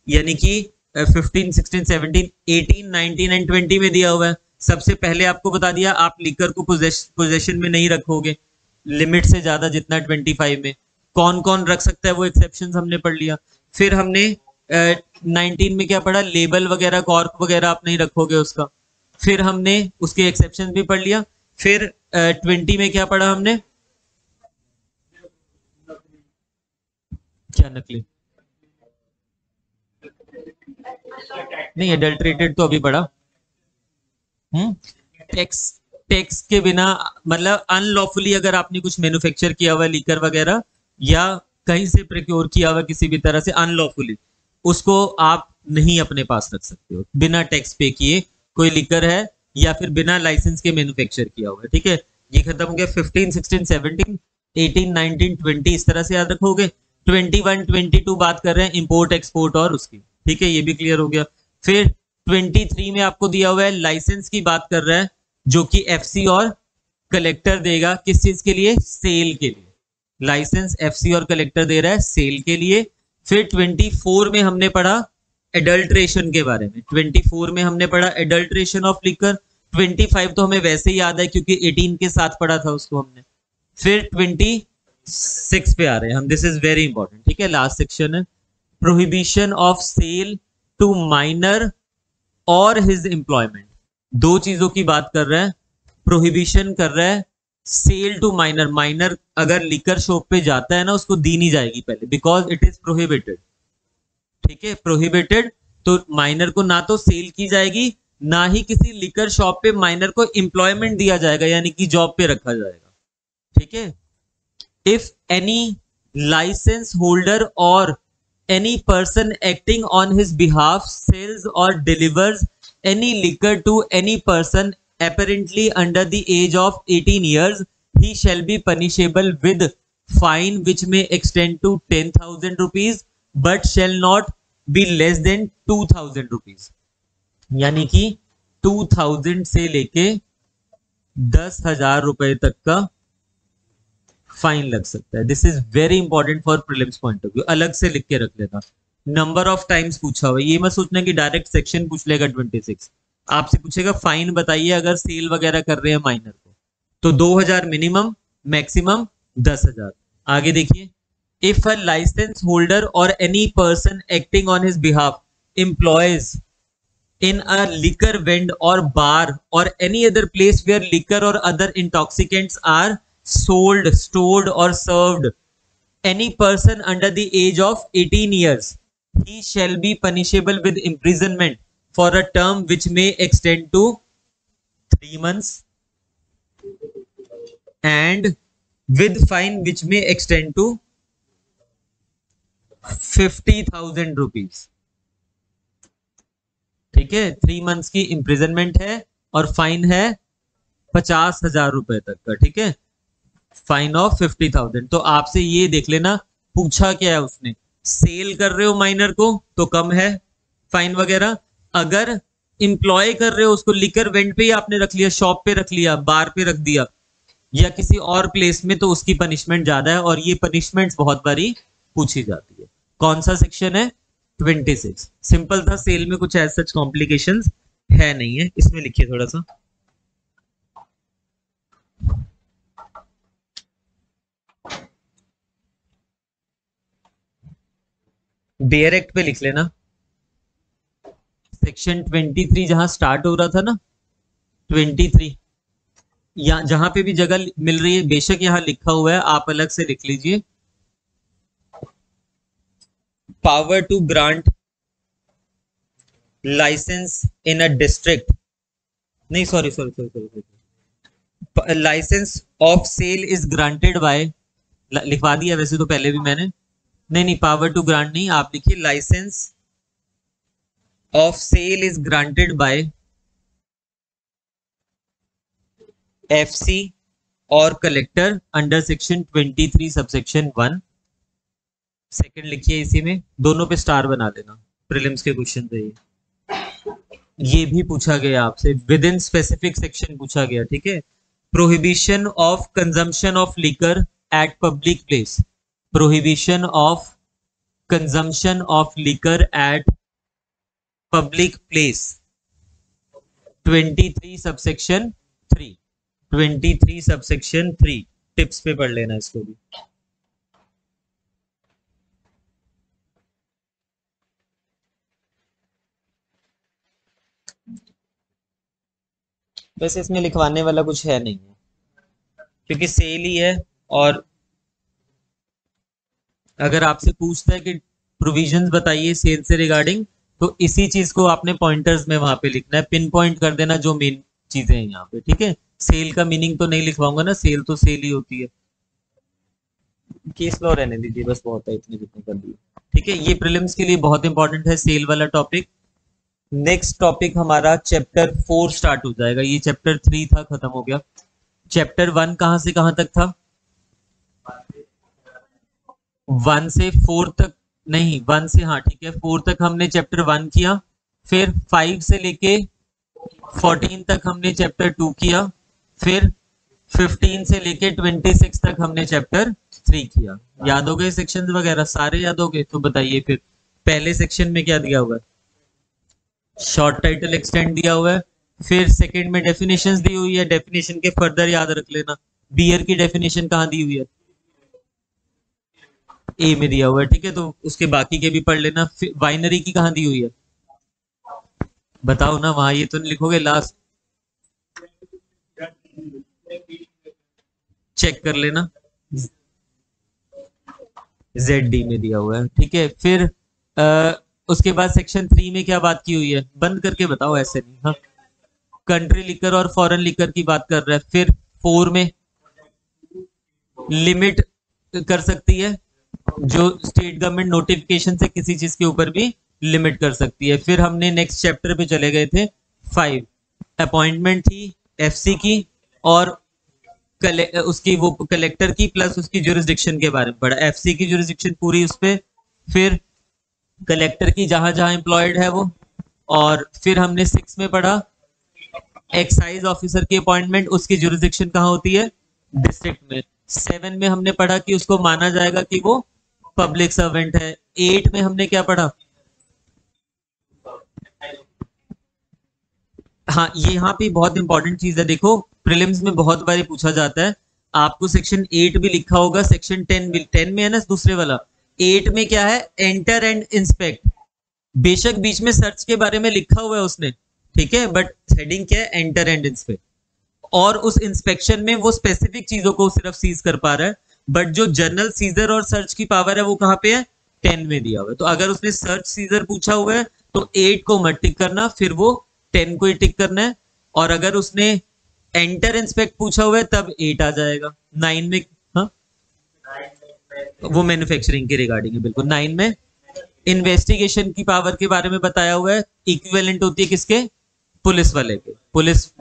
यानी कि 15, 16, 17, 18, 19 एंड 20 में दिया हुआ है। सबसे पहले आपको बता दिया आप लिकर को पोजेशन में नहीं रखोगे लिमिट से ज्यादा, जितना 25 में। कौन कौन रख सकता है वो एक्सेप्शंस हमने पढ़ लिया। फिर हमने 19 में क्या पढ़ा, लेबल वगैरह कॉर्क वगैरह आप नहीं रखोगे उसका। फिर हमने उसके एक्सेप्शन भी पढ़ लिया। फिर 20 में क्या पढ़ा हमने, क्या नकली नहीं, एडल्ट्रेटेड तो अभी पढ़ा। टैक्स के बिना मतलब अनलॉफुली अगर आपने कुछ मैन्युफैक्चर किया हुआ लीकर वगैरह या कहीं से प्रोक्योर किया हुआ किसी भी तरह से अनलॉफुली, उसको आप नहीं अपने पास रख सकते हो बिना टैक्स पे किए। कोई लिकर है या फिर बिना लाइसेंस के मैन्युफैक्चर किया हुआ है, ठीक है। ये खत्म हो गया। 15, 16, 17, 18, 19, 20 इस तरह से याद रखोगे। 21, 22 बात कर रहे हैं इंपोर्ट एक्सपोर्ट और उसकी, ठीक है, ये भी क्लियर हो गया। फिर 23 में आपको दिया हुआ है लाइसेंस की बात कर रहा है, जो कि एफसी और कलेक्टर देगा। किस चीज के लिए, सेल के लिए। लाइसेंस एफसी और कलेक्टर दे रहा है सेल के लिए। फिर 24 में हमने पढ़ा एडल्ट्रेशन के बारे में। 24 में हमने पढ़ा एडल्ट्रेशन ऑफ लिकर। 25 तो हमें वैसे ही याद है क्योंकि 18 के साथ पढ़ा था उसको हमने। फिर 26 पे आ रहे हैं हम, दिस इज वेरी इंपॉर्टेंट, ठीक है, लास्ट सेक्शन है। Prohibition of sale to minor और हिज एम्प्लॉयमेंट। दो चीजों की बात कर रहा है, प्रोहिबिशन कर रहा है सेल टू माइनर। माइनर अगर लिकर शॉप पे जाता है ना, उसको दी नहीं जाएगी पहले, बिकॉज इट इज प्रोहिबिटेड, ठीक है, प्रोहिबिटेड। तो माइनर को ना तो सेल की जाएगी, ना ही किसी लिकर शॉप पे माइनर को एम्प्लॉयमेंट दिया जाएगा, यानी कि जॉब पे रखा जाएगा, ठीक है। इफ एनी लाइसेंस होल्डर और any person acting on his behalf sells or delivers any liquor to any person apparently under the age of 18 years, he shall be punishable with fine which may extend to 10,000 rupees but shall not be less than 2,000 rupees, यानी कि 2,000 से लेके 10,000 रुपए तक का fine लग सकता है। This is very important for prelims point of view, अलग से लिख के रख लेना। नंबर ऑफ टाइम्स पूछा हुआ, ये मत सोचना कि डायरेक्ट सेक्शन पूछ लेगा 26, आपसे पूछेगा फाइन बताइए अगर सेल वगैरह कर रहे हैं माइनर को, तो 2,000 मिनिमम, मैक्सिमम 10,000। आगे देखिए, इफ अ लाइसेंस होल्डर और any person acting on his behalf employees in a liquor vend or bar or any other place where liquor or other intoxicants are sold, stored or served any person under the age of 18 years, he shall be punishable with imprisonment for a term which may extend to 3 months and with fine which may extend to 50,000 rupees। ठीक है, 3 months की imprisonment है और fine है 50,000 रुपए तक का। ठीक है, फाइन ऑफ 50,000। तो आपसे ये देख लेना पूछा क्या है उसने, सेल कर रहे हो माइनर को तो कम है फाइन वगैरह, अगर इंप्लॉय कर रहे हो उसको लिकर वेंड पे ही आपने रख लिया, शॉप पे रख लिया, बार पे रख दिया या किसी और प्लेस में, तो उसकी पनिशमेंट ज्यादा है और ये पनिशमेंट्स बहुत बारी पूछी जाती है। कौन सा सेक्शन है? 26। सिंपल था, सेल में कुछ ऐसा कॉम्प्लिकेशंस है नहीं है। इसमें लिखिए थोड़ा सा, बेयर एक्ट पे लिख लेना। सेक्शन 23 जहां स्टार्ट हो रहा था ना, 23 या जहां पे भी जगह मिल रही है, बेशक यहां लिखा हुआ है, आप अलग से लिख लीजिए। Power to grant licence in a district, नहीं sorry, licence of sale is granted by, लिखवा दिया वैसे तो पहले भी मैंने, नहीं पावर टू ग्रांट नहीं, आप लिखिए licence of sale is granted by FC और collector under section 23 subsection 1। Second लिखिए, इसी में दोनों पे स्टार बना लेना, प्रीलिम्स के क्वेश्चन है ये भी पूछा गया आपसे, विद इन स्पेसिफिक सेक्शन पूछा गया। ठीक है, prohibition of consumption of liquor eight public place, prohibition of consumption of liquor eight public place 23 subsection 3, 23 subsection 3 tips पे पढ़ लेना इसको भी। वैसे इसमें लिखवाने वाला कुछ है नहीं है क्योंकि सेल ही है, और अगर आपसे पूछता है कि प्रोविजंस बताइए सेल से रिगार्डिंग, तो इसी चीज को आपने पॉइंटर्स में वहां पे लिखना है, पिन पॉइंट कर देना जो मेन चीजें हैं यहाँ पे। ठीक है, सेल का मीनिंग तो नहीं लिखवाऊंगा ना, सेल तो सेल ही होती है। केस लॉ रहने दीजिए बस, बहुत है इतने जितने कर दिए। ठीक है, ये प्रीलिम्स के लिए बहुत इंपॉर्टेंट है सेल वाला टॉपिक। नेक्स्ट टॉपिक हमारा चैप्टर 4 स्टार्ट हो जाएगा, ये चैप्टर 3 था, खत्म हो गया। चैप्टर 1 कहां से कहां तक था? 1 से 4 तक नहीं, 1 से, हाँ ठीक है, 4 तक हमने चैप्टर 1 किया, फिर 5 से लेके 14 तक हमने चैप्टर 2 किया, फिर 15 से लेके 26 तक हमने चैप्टर 3 किया। याद हो गए सेक्शंस वगैरह सारे याद हो गए? तो बताइए फिर पहले सेक्शन में क्या दिया हुआ है? शॉर्ट टाइटल एक्सटेंड दिया हुआ है, फिर सेकंड में डेफिनेशंस दी हुई है, डेफिनेशन के फर्दर याद रख लेना। बियर की डेफिनेशन कहाँ दी हुई है? ए में दिया हुआ है। ठीक है, तो उसके बाकी के भी पढ़ लेना। वाइनरी की कहाँ दी हुई है बताओ ना, वहां ये तो नहीं लिखोगे, लास्ट चेक कर लेना, ZD में दिया हुआ है। ठीक है, फिर उसके बाद सेक्शन 3 में क्या बात की हुई है, बंद करके बताओ ऐसे नहीं, हाँ, कंट्री लिकर और फॉरेन लिकर की बात कर रहा है। फिर 4 में लिमिट कर सकती है, जो स्टेट गवर्नमेंट नोटिफिकेशन से किसी चीज के ऊपर भी लिमिट कर सकती है। फिर हमने नेक्स्ट चैप्टर पे चले गए थे 5, अपॉइंटमेंट थी FC की और उसकी वो कलेक्टर की प्लस उसकी जुरिस्डिक्शन के बारे में पढ़ा, एफसी की जुरिस्डिक्शन पूरी उस पे, फिर कलेक्टर की जहां जहां एम्प्लॉयड है वो, और फिर हमने 6 में पढ़ा एक्साइज ऑफिसर की अपॉइंटमेंट, उसकी जुरिस्डिक्शन कहाँ होती है, डिस्ट्रिक्ट में। 7 में हमने पढ़ा कि उसको माना जाएगा कि वो पब्लिक सर्वेंट है। 8 में हमने क्या पढ़ा, हाँ ये यहाँ पे बहुत इंपॉर्टेंट चीज है, देखो प्रीलिम्स में बहुत बार पूछा जाता है, आपको सेक्शन 8 भी लिखा होगा, सेक्शन 10 भी, 10 में है ना दूसरे वाला, 8 में क्या है, एंटर एंड इंस्पेक्ट। बेशक बीच में सर्च के बारे में लिखा हुआ है उसने, ठीक है, बट हेडिंग क्या है, एंटर एंड इंस्पेक्ट। और उस इंस्पेक्शन में वो स्पेसिफिक चीजों को सिर्फ सीज कर पा रहा है, बट जो जनरल सीजर और सर्च की पावर है वो कहाँ पे है, 10 में दिया हुआ है। तो अगर उसने सर्च सीजर पूछा हुआ है तो 8 को मत टिक करना, फिर वो 10 को ही टिक करना है। और अगर उसने एंटर इंस्पेक्ट पूछा हुआ है तब 8 आ जाएगा। 9 में, हाँ वो मैन्युफैक्चरिंग के रिगार्डिंग है बिल्कुल। 9 में इन्वेस्टिगेशन की पावर के बारे में बताया हुआ है, इक्विवेलेंट होती है किसके, पुलिस वाले के। पुलिस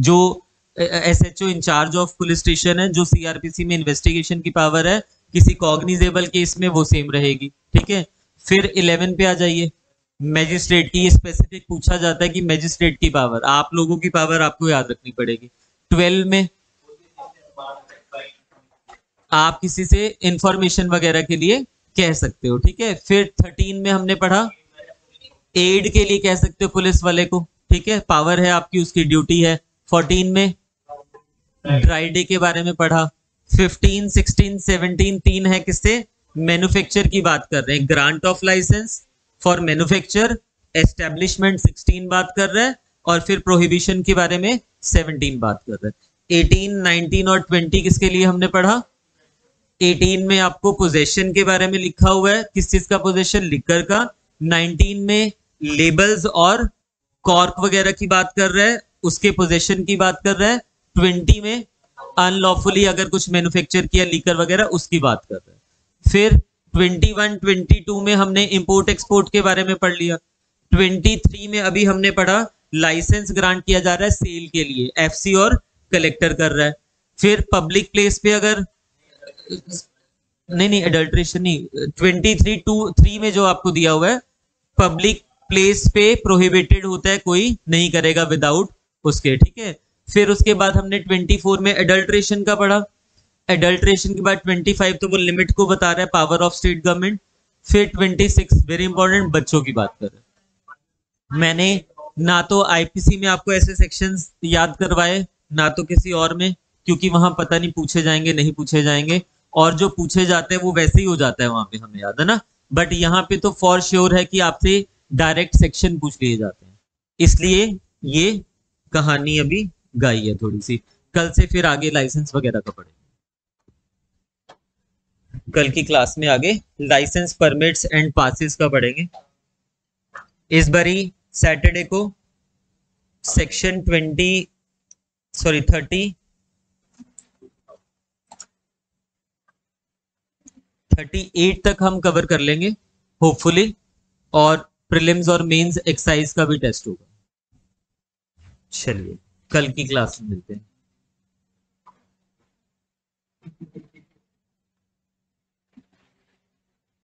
जो SHO in charge of police station है, जो सीआरपीसी में इन्वेस्टिगेशन की पावर है किसी कॉग्निजेबल केस में, वो सेम रहेगी, ठीक है। फिर 11 पे आ जाइए, मैजिस्ट्रेट की, ये स्पेसिफिक पूछा जाता है कि मैजिस्ट्रेट की पावर, आप लोगों की पावर आपको याद रखनी पड़ेगी। 12 में आप किसी से इंफॉर्मेशन वगैरह के लिए कह सकते हो, ठीक है। फिर 13 में हमने पढ़ा एड के लिए कह सकते हो पुलिस वाले को, ठीक है, पावर है आपकी, उसकी ड्यूटी है। 14 में ड्राई डे के बारे में पढ़ा। 15, 16, 17 तीन है किससे, मैन्युफैक्चर की बात कर रहे हैं, grant of licence for manufacture establishment 16 बात कर रहे हैं, और फिर प्रोहिबिशन के बारे में 17 बात कर रहे हैं। 18, 19 और 20 किसके लिए हमने पढ़ा, 18 में आपको पोजेशन के बारे में लिखा हुआ है, किस चीज का पोजेशन, लिकर का। 19 में लेबल्स और कॉर्क वगैरह की बात कर रहा है, उसके पोजेशन की बात कर रहा है। 20 में अनलॉफुली अगर कुछ मैन्युफैक्चर किया लीकर वगैरह, उसकी बात कर रहा है। फिर 21, 22 में हमने इंपोर्ट एक्सपोर्ट के बारे में पढ़ लिया। 23 में अभी हमने पढ़ा लाइसेंस ग्रांट किया जा रहा है सेल के लिए, एफसी और कलेक्टर कर रहा है। फिर पब्लिक प्लेस पे अगर नहीं अडल्ट्रेशन नहीं, 23 में जो आपको दिया हुआ है, पब्लिक प्लेस पे प्रोहिबिटेड होता है, कोई नहीं करेगा विदाउट उसके, ठीक है। फिर उसके बाद हमने 24 में एडल्ट्रेशन का पढ़ा। एडल्ट्रेशन के बाद 25 तो वो लिमिट को बता रहा है, पावर ऑफ स्टेट गवर्नमेंट। फिर 26 वेरी इंपॉर्टेंट, बच्चों की बात कर रहे हैं। मैंने ना तो आईपीसी में आपको ऐसे सेक्शंस याद करवाए, ना तो किसी और में, क्योंकि वहां पता नहीं पूछे जाएंगे नहीं पूछे जाएंगे, और जो पूछे जाते हैं वो वैसे ही हो जाता है वहां पे, हमें याद है ना। बट यहाँ पे तो फॉर श्योर है कि आपसे डायरेक्ट सेक्शन पूछ लिए जाते हैं, इसलिए ये कहानी अभी गाई है थोड़ी सी। कल से फिर आगे लाइसेंस वगैरह का पढ़ेंगे, कल की क्लास में आगे लाइसेंस परमिट्स एंड पासिस का पढ़ेंगे। इस बारी सैटरडे को सेक्शन 38 तक हम कवर कर लेंगे होपफुली, और प्रीलिम्स और मेंस एक्सरसाइज का भी टेस्ट होगा। चलिए कल की क्लास में मिलते हैं।